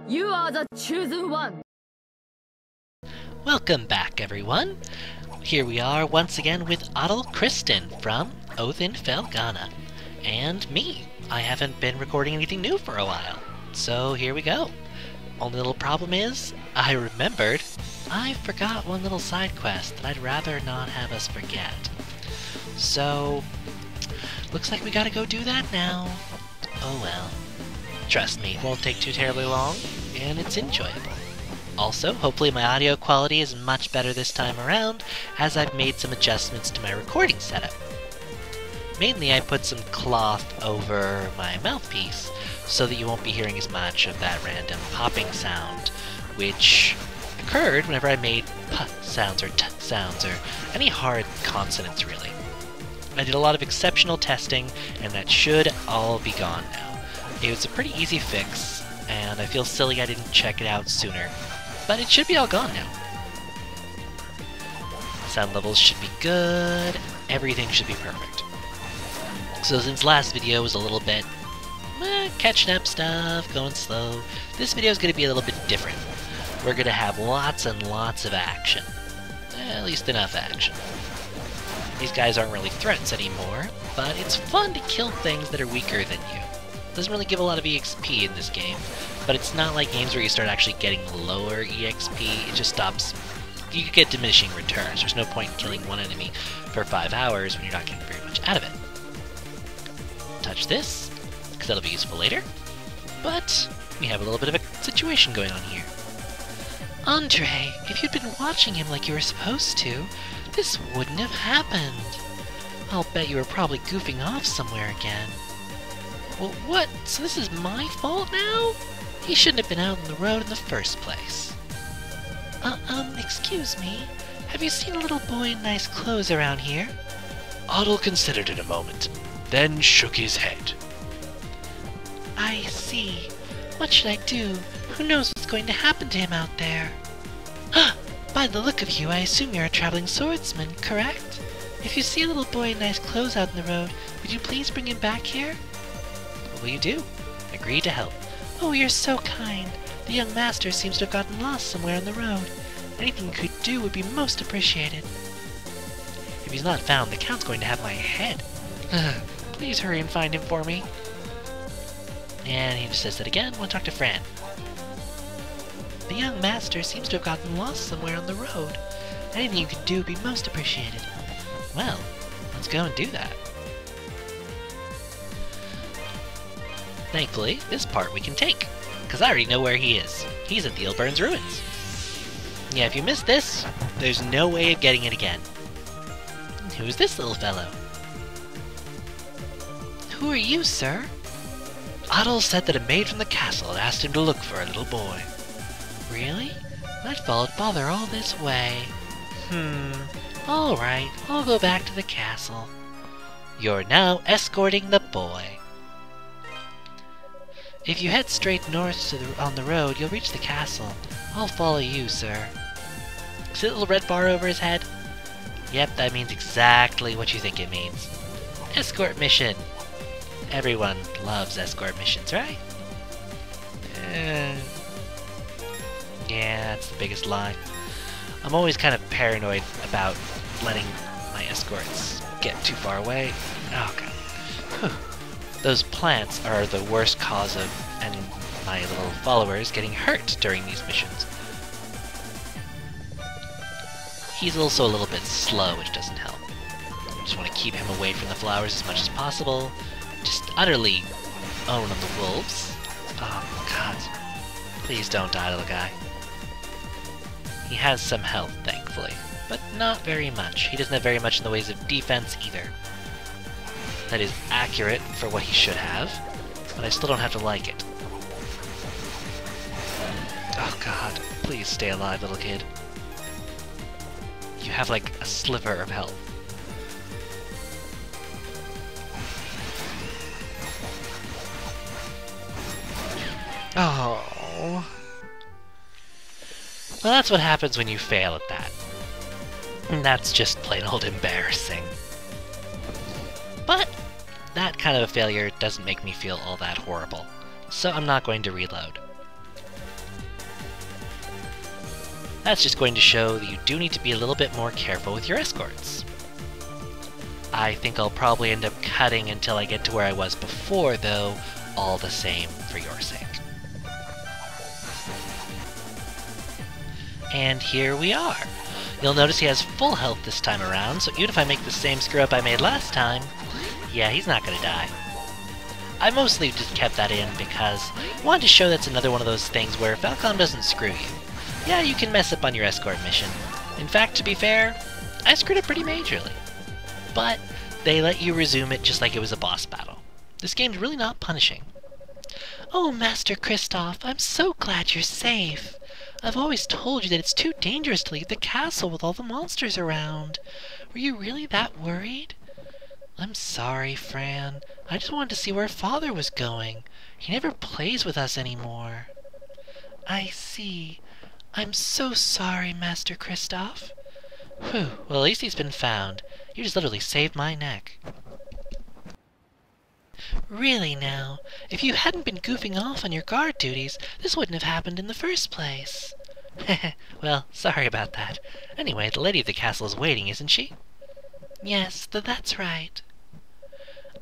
You are the chosen one. Welcome back, everyone. Here we are once again with Adel Kristen from Oath in Felghana. And me. I haven't been recording anything new for a while. So here we go. Only little problem is, I remembered I forgot one little side quest that I'd rather not have us forget. So, looks like we gotta go do that now. Oh well. Trust me, it won't take too terribly long, and it's enjoyable. Also, hopefully my audio quality is much better this time around, as I've made some adjustments to my recording setup. Mainly I put some cloth over my mouthpiece, so that you won't be hearing as much of that random popping sound, which occurred whenever I made p sounds or t sounds, or any hard consonants really. I did a lot of exceptional testing, and that should all be gone now. It was a pretty easy fix, and I feel silly I didn't check it out sooner, but it should be all gone now. Sound levels should be good, everything should be perfect. So since last video was a little bit catching up stuff, going slow, this video is going to be a little bit different. We're going to have lots and lots of action. At least enough action. These guys aren't really threats anymore, but it's fun to kill things that are weaker than you. It doesn't really give a lot of EXP in this game, but it's not like games where you start actually getting lower EXP, it just stops. You get diminishing returns. There's no point in killing one enemy for 5 hours when you're not getting very much out of it. Touch this, because that'll be useful later. But we have a little bit of a situation going on here. Andre, if you'd been watching him like you were supposed to, this wouldn't have happened. I'll bet you were probably goofing off somewhere again. Well, what? So this is my fault now? He shouldn't have been out on the road in the first place. Excuse me. Have you seen a little boy in nice clothes around here? Adel considered it a moment, then shook his head. I see. What should I do? Who knows what's going to happen to him out there? By the look of you, I assume you're a traveling swordsman, correct? If you see a little boy in nice clothes out in the road, would you please bring him back here? What will you do? Agree to help. Oh, you're so kind. The young master seems to have gotten lost somewhere on the road. Anything you could do would be most appreciated. If he's not found, the Count's going to have my head. Please hurry and find him for me. And he just says that again. Want to talk to Fran. The young master seems to have gotten lost somewhere on the road. Anything you could do would be most appreciated. Well, let's go and do that. Thankfully, this part we can take, because I already know where he is. He's at the Ilburn's ruins. Yeah, if you missed this, there's no way of getting it again. Who's this little fellow? Who are you, sir? Adel said that a maid from the castle had asked him to look for a little boy. Really? I'd followed father all this way. Alright, I'll go back to the castle. You're now escorting the boy. If you head straight north on the road, you'll reach the castle. I'll follow you, sir. See the little red bar over his head? Yep, that means exactly what you think it means. Escort mission. Everyone loves escort missions, right? Yeah, that's the biggest lie. I'm always kind of paranoid about letting my escorts get too far away. Oh god. Whew. Those plants are the worst cause of my little followers getting hurt during these missions. He's also a little bit slow, which doesn't help. I just want to keep him away from the flowers as much as possible. Just utterly own on the wolves. Oh god. Please don't die, little guy. He has some health, thankfully, but not very much. He doesn't have very much in the ways of defense either. That is accurate for what he should have, but I still don't have to like it. Oh god, please stay alive, little kid. You have like a sliver of health. Oh. Well, that's what happens when you fail at that. And that's just plain old embarrassing. But that kind of a failure doesn't make me feel all that horrible, so I'm not going to reload. That's just going to show that you do need to be a little bit more careful with your escorts. I think I'll probably end up cutting until I get to where I was before, though, all the same for your sake. And here we are. You'll notice he has full health this time around, so even if I make the same screw-up I made last time, yeah, he's not gonna die. I mostly just kept that in because I wanted to show that's another one of those things where Felghana doesn't screw you. Yeah, you can mess up on your escort mission. In fact, to be fair, I screwed up pretty majorly. But they let you resume it just like it was a boss battle. This game's really not punishing. Oh, Master Kristoff, I'm so glad you're safe. I've always told you that it's too dangerous to leave the castle with all the monsters around. Were you really that worried? I'm sorry, Fran. I just wanted to see where Father was going. He never plays with us anymore. I see. I'm so sorry, Master Kristoff. Whew, well, at least he's been found. You just literally saved my neck. Really now, if you hadn't been goofing off on your guard duties, this wouldn't have happened in the first place. Well, sorry about that. Anyway, the lady of the castle is waiting, isn't she? Yes, that's right.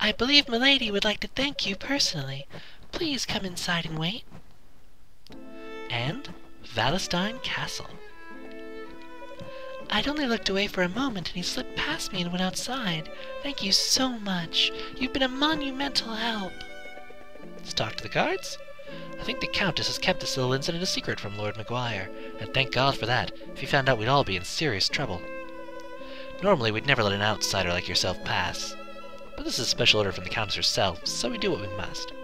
I believe Milady would like to thank you personally. Please come inside and wait. And Valestein Castle. I'd only looked away for a moment and he slipped past me and went outside. Thank you so much. You've been a monumental help. Let's talk to the guards. I think the Countess has kept this little incident a secret from Lord Maguire, and thank God for that. If he found out, we'd all be in serious trouble. Normally, we'd never let an outsider like yourself pass. But this is a special order from the Countess herself, so we do what we must.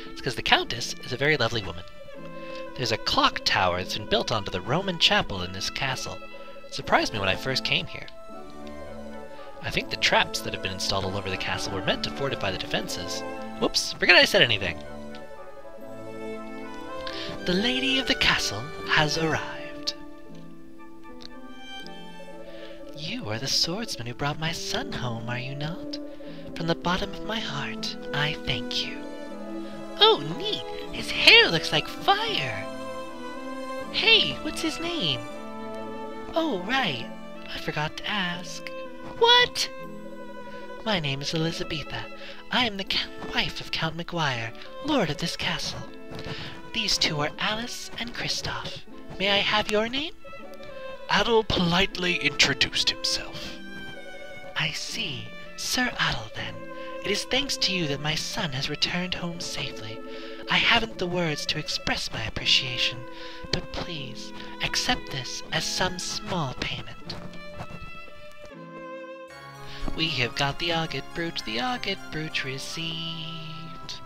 It's because the Countess is a very lovely woman. There's a clock tower that's been built onto the Roman chapel in this castle. It surprised me when I first came here. I think the traps that have been installed all over the castle were meant to fortify the defenses. Whoops, forget I said anything. The lady of the castle has arrived. You are the swordsman who brought my son home, are you not? From the bottom of my heart, I thank you. Oh, neat! His hair looks like fire! Hey, what's his name? Oh, right. I forgot to ask. What? My name is Elizabetha. I am the wife of Count Maguire, lord of this castle. These two are Alice and Kristoff. May I have your name? Adol politely introduced himself. I see. Sir Adol, then. It is thanks to you that my son has returned home safely. I haven't the words to express my appreciation, but please, accept this as some small payment. We have got the agate brooch received.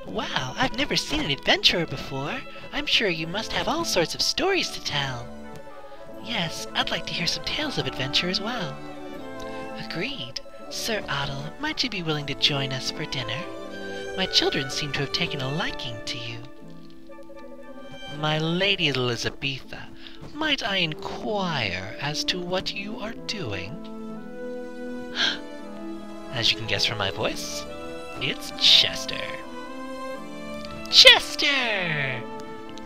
Wow, I've never seen an adventurer before. I'm sure you must have all sorts of stories to tell. Yes, I'd like to hear some tales of adventure as well. Agreed. Sir Adol, might you be willing to join us for dinner? My children seem to have taken a liking to you. My Lady Elizabetha, might I inquire as to what you are doing? As you can guess from my voice, it's Chester. Chester!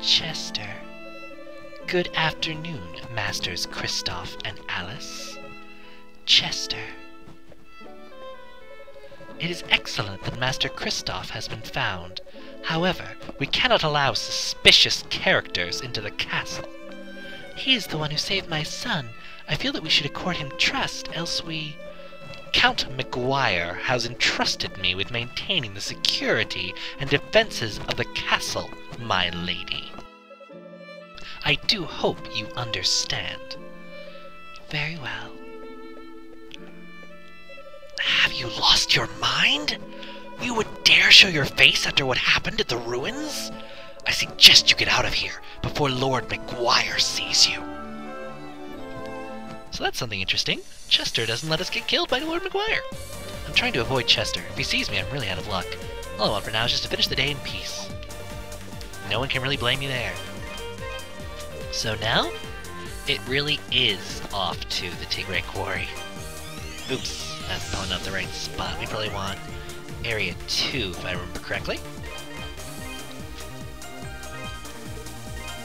Chester. Good afternoon, Masters Kristoff and Alice. Chester. It is excellent that Master Kristoff has been found. However, we cannot allow suspicious characters into the castle. He is the one who saved my son. I feel that we should accord him trust, else we... Count Maguire has entrusted me with maintaining the security and defenses of the castle, my lady. I do hope you understand. Very well. Have you lost your mind? You would dare show your face after what happened at the ruins? I suggest you get out of here before Lord Maguire sees you. So that's something interesting. Chester doesn't let us get killed by Lord Maguire. I'm trying to avoid Chester. If he sees me, I'm really out of luck. All I want for now is just to finish the day in peace. No one can really blame me there. So now, it really is off to the Tigray Quarry. Oops, that's probably not the right spot. We probably want Area 2, if I remember correctly.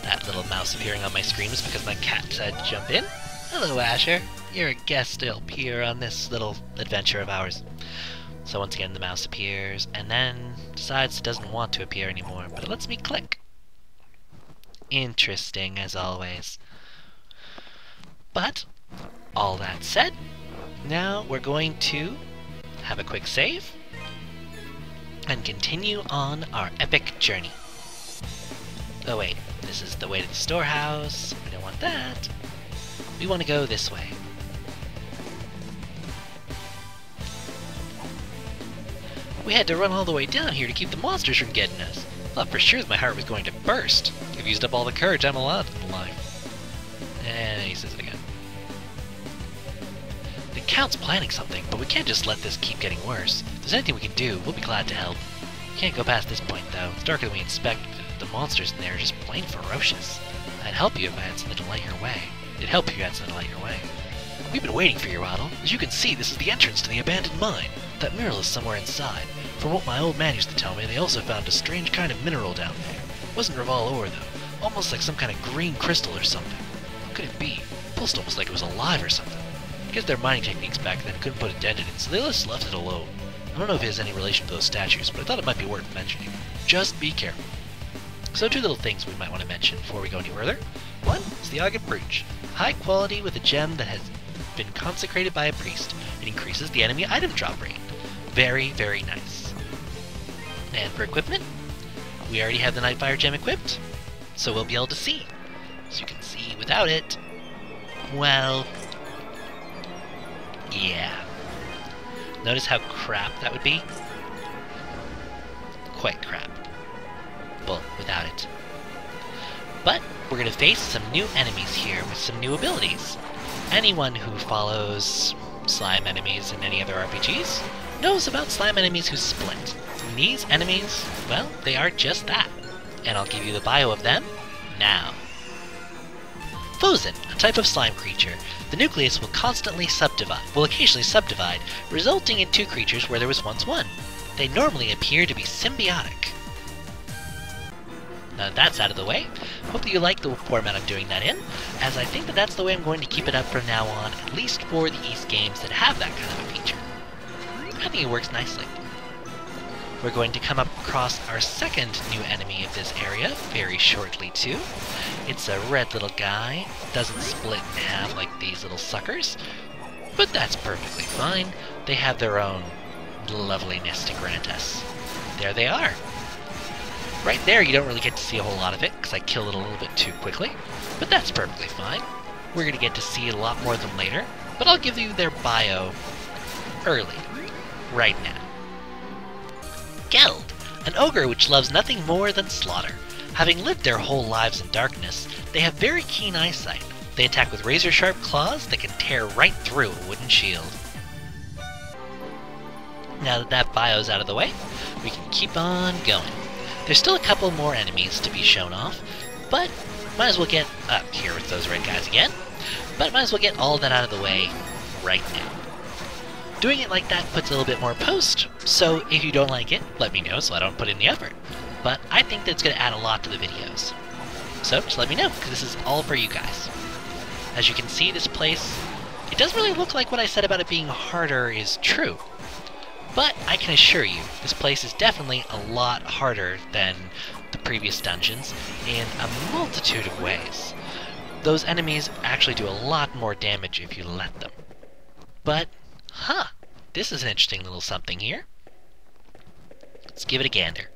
That little mouse appearing on my screen was because my cat said jump in. Hello, Asher. You're a guest still here on this little adventure of ours. So once again, the mouse appears, and then decides it doesn't want to appear anymore, but it lets me click. Interesting, as always. But, all that said, now we're going to have a quick save and continue on our epic journey. Oh wait, this is the way to the storehouse. We don't want that. We want to go this way. We had to run all the way down here to keep the monsters from getting us. Thought for sure my heart was going to burst. I've used up all the courage I'm allowed in life. And he says it again. The Count's planning something, but we can't just let this keep getting worse. If there's anything we can do, we'll be glad to help. Can't go past this point, though. It's darker than we expected. The monsters in there are just plain ferocious. I'd help you if I had something to light your way. It'd help if you had something to light your way. We've been waiting for you, Otto. As you can see, this is the entrance to the abandoned mine. That mural is somewhere inside. From what my old man used to tell me, they also found a strange kind of mineral down there. It wasn't Raval ore, though. Almost like some kind of green crystal or something. What could it be? It pulsed almost like it was alive or something. I guess their mining techniques back then couldn't put a dent in it, so they just left it alone. I don't know if it has any relation to those statues, but I thought it might be worth mentioning. Just be careful. So 2 little things we might want to mention before we go any further. One is the agate brooch. High quality with a gem that has been consecrated by a priest. It increases the enemy item drop rate. Very, very nice. And for equipment, we already have the Nightfire gem equipped, so we'll be able to see. As you can see, without it, well, yeah. Notice how crap that would be? Quite crap. Well, without it. But we're going to face some new enemies here with some new abilities. Anyone who follows slime enemies in any other RPGs knows about slime enemies who split. And these enemies, well, they are just that. And I'll give you the bio of them now. Fozen, a type of slime creature. The nucleus will occasionally subdivide, resulting in 2 creatures where there was once one. They normally appear to be symbiotic. Now that that's out of the way, hope that you like the format I'm doing that in, as I think that that's the way I'm going to keep it up from now on, at least for the East games that have that kind of a feature. I think it works nicely. We're going to come up across our second new enemy of this area very shortly too. It's a red little guy, doesn't split in half like these little suckers, but that's perfectly fine. They have their own loveliness to grant us. There they are. Right there you don't really get to see a whole lot of it, because I kill it a little bit too quickly, but that's perfectly fine. We're going to get to see a lot more of them later, but I'll give you their bio early, right now. Geld, an ogre which loves nothing more than slaughter. Having lived their whole lives in darkness, they have very keen eyesight. They attack with razor-sharp claws that can tear right through a wooden shield. Now that that bio's out of the way, we can keep on going. There's still a couple more enemies to be shown off, but might as well get up here with those red guys again, but might as well get all that out of the way right now. Doing it like that puts a little bit more post, so if you don't like it, let me know so I don't put in the effort. But I think that's going to add a lot to the videos. So just let me know, because this is all for you guys. As you can see, this place, it doesn't really look like what I said about it being harder is true. But I can assure you, this place is definitely a lot harder than the previous dungeons in a multitude of ways. Those enemies actually do a lot more damage if you let them. But, this is an interesting little something here. Let's give it a gander.